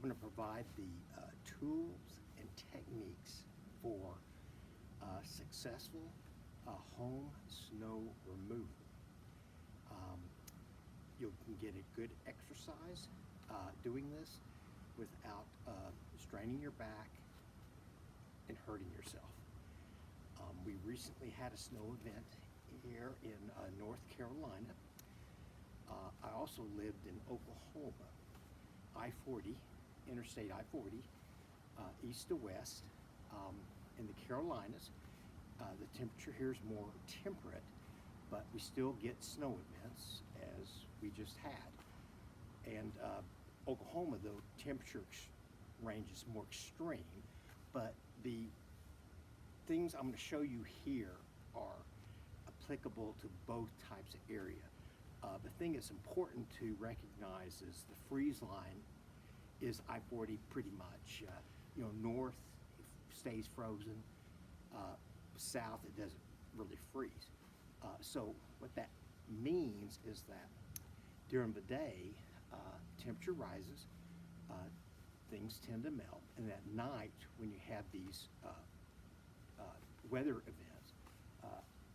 I'm going to provide the tools and techniques for successful home snow removal. Um, you can get a good exercise doing this without straining your back and hurting yourself. We recently had a snow event here in North Carolina. I also lived in Oklahoma, I-40, Interstate I-40, east to west, in the Carolinas. The temperature here is more temperate, but we still get snow events as we just had. And Oklahoma, the temperature range is more extreme, but the things I'm going to show you here are applicable to both types of area. The thing that's important to recognize is the freeze line is I-40 pretty much. North it stays frozen, south it doesn't really freeze. So what that means is that during the day, temperature rises, things tend to melt, and at night when you have these weather events,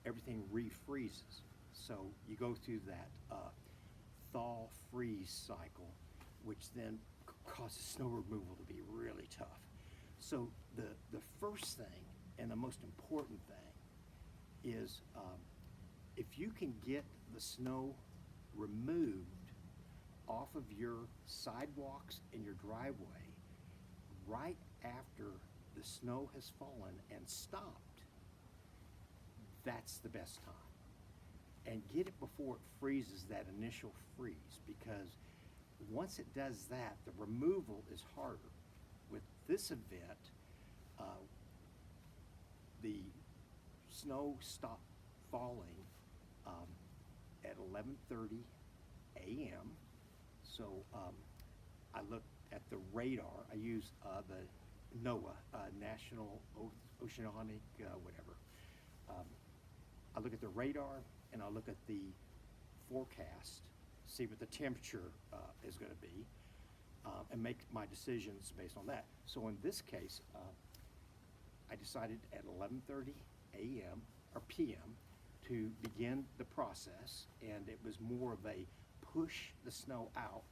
everything refreezes. So you go through that thaw freeze cycle, which then causes snow removal to be really tough. So the first thing and the most important thing is if you can get the snow removed off of your sidewalks and your driveway right after the snow has fallen and stopped, that's the best time. And get it before it freezes that initial freeze, because once it does that, the removal is harder. With this event, the snow stopped falling at 11:30 a.m. So I looked at the radar. I use the NOAA, National Oceanic, whatever. I look at the radar and I look at the forecast, see what the temperature is going to be, and make my decisions based on that. So in this case, I decided at 11:30 a.m. or p.m. to begin the process, and it was more of a push the snow out,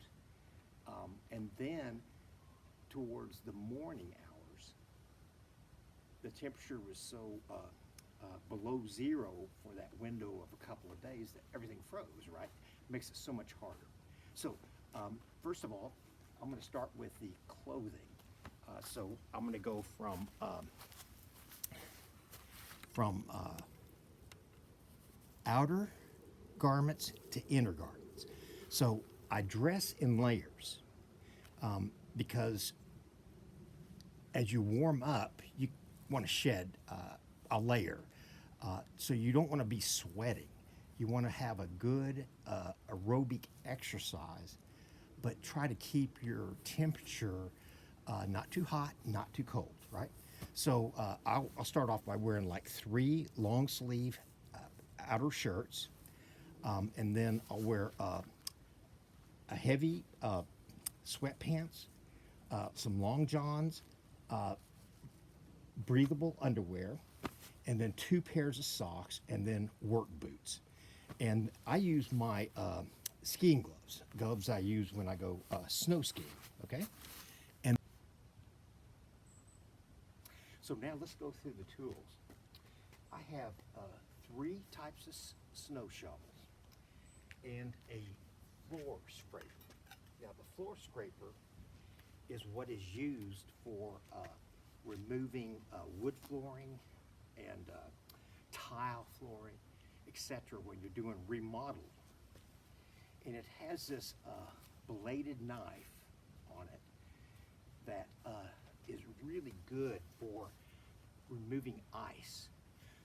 and then towards the morning hours, the temperature was so below zero for that window of a couple of days that everything froze, right? Makes it so much harder. So first of all, I'm going to start with the clothing. So I'm going to go from outer garments to inner garments. So I dress in layers because as you warm up, you want to shed a layer. So you don't want to be sweating. You want to have a good aerobic exercise, but try to keep your temperature not too hot, not too cold, right? So I'll start off by wearing like 3 long sleeve outer shirts, and then I'll wear a heavy sweatpants, some long johns, breathable underwear, and then 2 pairs of socks, and then work boots. And I use my skiing gloves I use when I go snow skiing, okay? And so now let's go through the tools. I have 3 types of snow shovels and a floor scraper. Now the floor scraper is what is used for removing wood flooring and tile flooring, etc. when you're doing remodel. And it has this bladed knife on it that is really good for removing ice.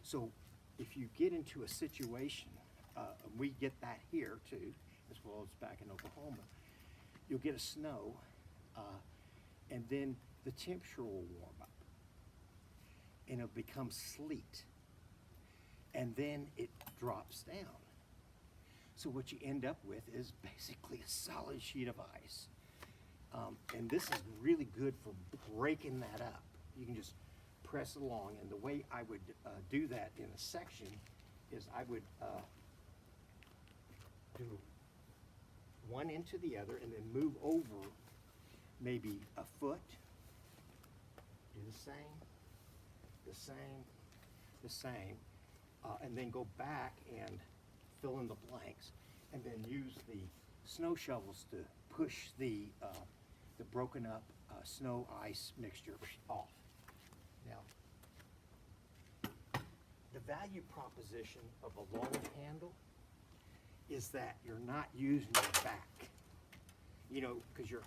So if you get into a situation, we get that here too, as well as back in Oklahoma, you'll get a snow, and then the temperature will warm up, and it'll become sleet, and then it drops down. So what you end up with is basically a solid sheet of ice. And this is really good for breaking that up. You can just press along, and the way I would do that in a section is I would do one into the other and then move over maybe a foot, do the same, the same, the same, and then go back and fill in the blanks, and then use the snow shovels to push the broken up snow ice mixture off. Now, the value proposition of a long handle is that you're not using your back, you know, because you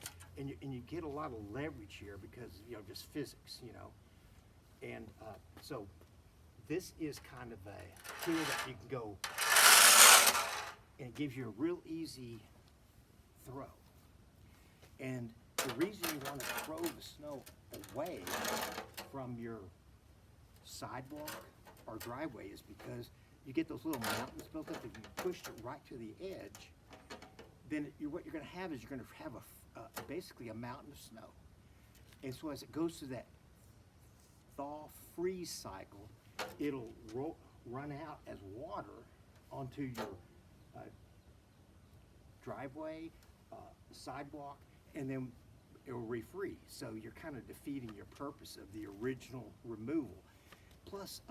get a lot of leverage here because, you know, just physics, you know. And so this is kind of a tool that you can go, and it gives you a real easy throw. And the reason you want to throw the snow away from your sidewalk or driveway is because you get those little mountains built up. If you push it right to the edge, then what you're going to have is you're going to have basically a mountain of snow. And so as it goes through that thaw-freeze cycle, it'll run out as water onto your driveway, sidewalk, and then it'll refreeze. So you're kind of defeating your purpose of the original removal. Plus,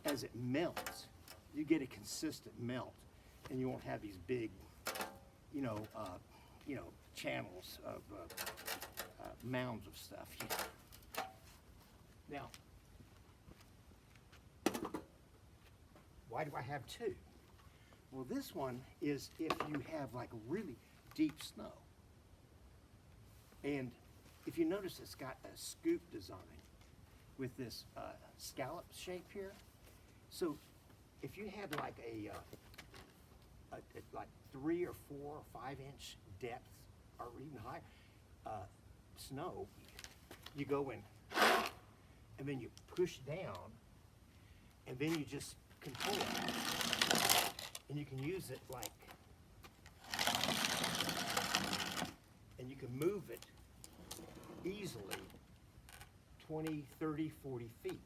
as it melts, you get a consistent melt, and you won't have these big, channels of mounds of stuff. Now, why do I have two? Well, this one is if you have like really deep snow. And if you notice, it's got a scoop design with this scallop shape here. So if you had like a like 3 or 4 or 5 inch depth or even higher snow, you go in and then you push down, and then you just control it, and you can use it like, and you can move it easily 20, 30, 40 feet.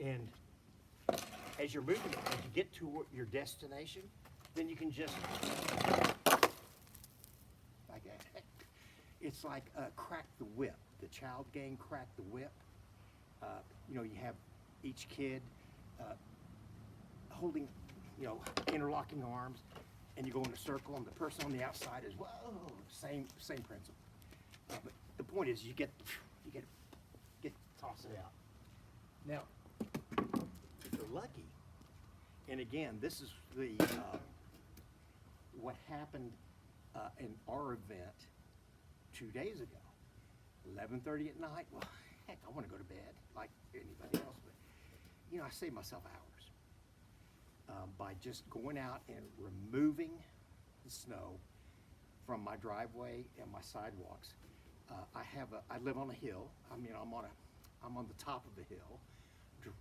And as you're moving it, as you get to your destination, then you can just, like that. It's like crack the whip, the child game crack the whip. You have each kid holding, interlocking arms, and you go in a circle, and the person on the outside is, whoa, same principle. But the point is, you get toss it out. Now, if you're lucky, and again, this is the what happened in our event 2 days ago, 11:30 at night. Well, heck, I want to go to bed like anybody else, but I save myself hours by just going out and removing the snow from my driveway and my sidewalks. I live on a hill. I mean, I'm on the top of the hill.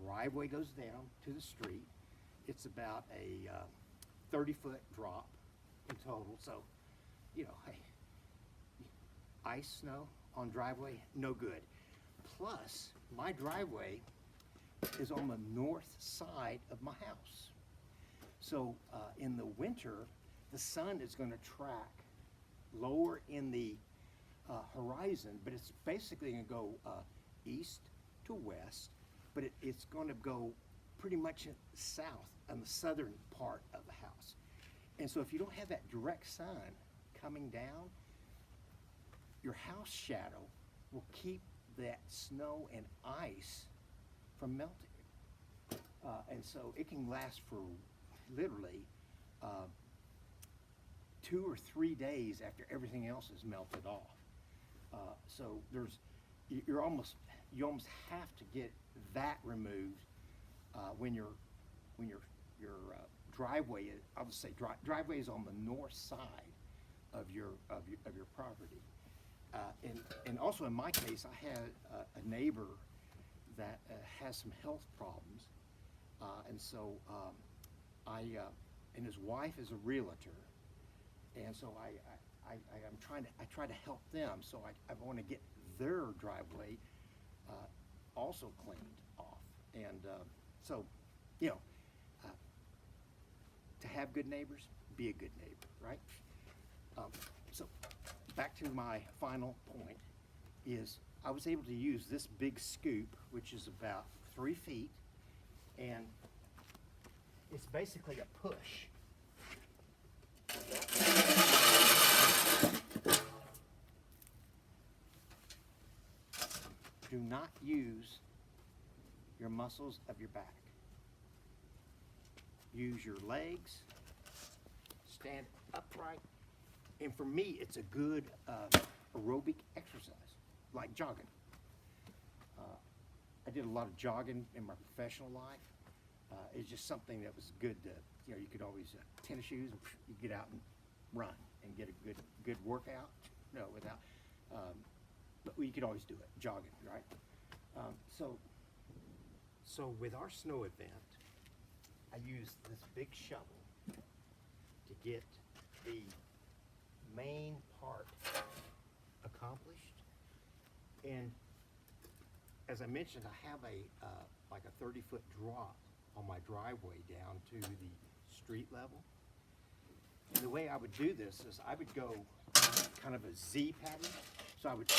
Driveway goes down to the street. It's about a 30-foot drop in total. So, hey, ice, snow on driveway, no good. Plus, my driveway is on the north side of my house. So in the winter, the sun is going to track lower in the horizon, but it's basically going to go east to west, but it's going to go pretty much south on the southern part of the house. And so if you don't have that direct sun coming down, your house shadow will keep that snow and ice from melting. And so it can last for literally 2 or 3 days after everything else is melted off. So you almost have to get that removed when your driveway is, I would say driveway is on the north side of your property. And also in my case, I had a neighbor that has some health problems, and so and his wife is a realtor, and so I try to help them, so I want to get their driveway also cleaned off. And so, you know, uh, to have good neighbors, be a good neighbor, right? So back to my final point is I was able to use this big scoop, which is about 3 feet, and it's basically a push. Do not use your muscles of your back. Use your legs, stand upright, and for me, it's a good aerobic exercise, like jogging. I did a lot of jogging in my professional life. It's just something that was good to, you know, you could always, tennis shoes, you get out and run and get a good workout. No, without, but you could always do it, jogging, right? So with our snow event, I used this big shovel to get the main part accomplished. And as I mentioned, I have a like a 30-foot drop on my driveway down to the street level. And the way I would do this is I would go kind of a Z pattern. So I would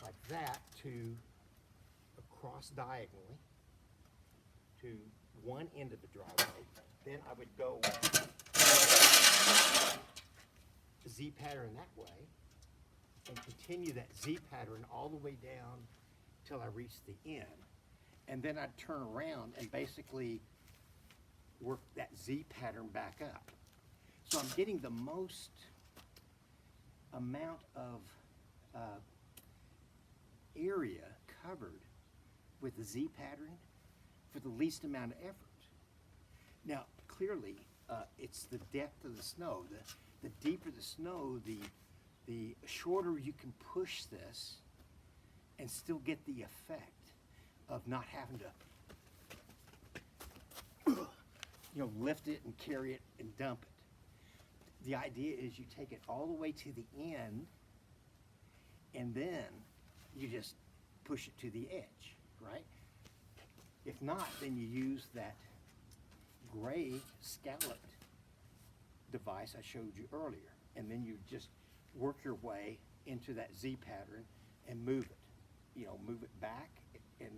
like that to across diagonally to one end of the driveway. Then I would go Z pattern that way and continue that Z pattern all the way down till I reach the end. And then I'd turn around and basically work that Z pattern back up. So I'm getting the most amount of area covered with the Z pattern for the least amount of effort. Now, clearly, it's the depth of the snow. The deeper the snow, the shorter you can push this and still get the effect of not having to lift it and carry it and dump it. The idea is you take it all the way to the end and then you just push it to the edge, right? If not, then you use that gray scalloped device I showed you earlier, and then you just work your way into that Z pattern and move it, move it back and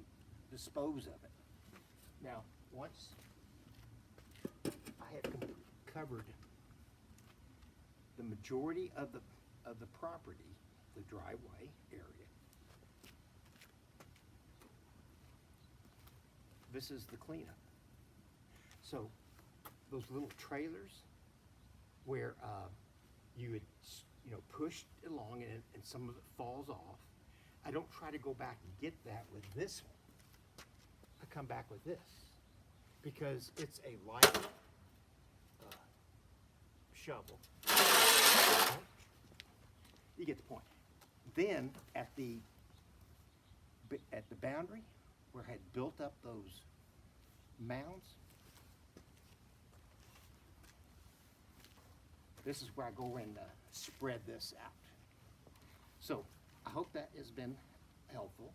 dispose of it. Now, once I have covered the majority of the property, the driveway area, this is the cleanup. So those little trailers where you would push it along and some of it falls off, I don't try to go back and get that with this one. I come back with this because it's a light shovel. You get the point. Then at the boundary where I had built up those mounds, this is where I go and spread this out. So I hope that has been helpful.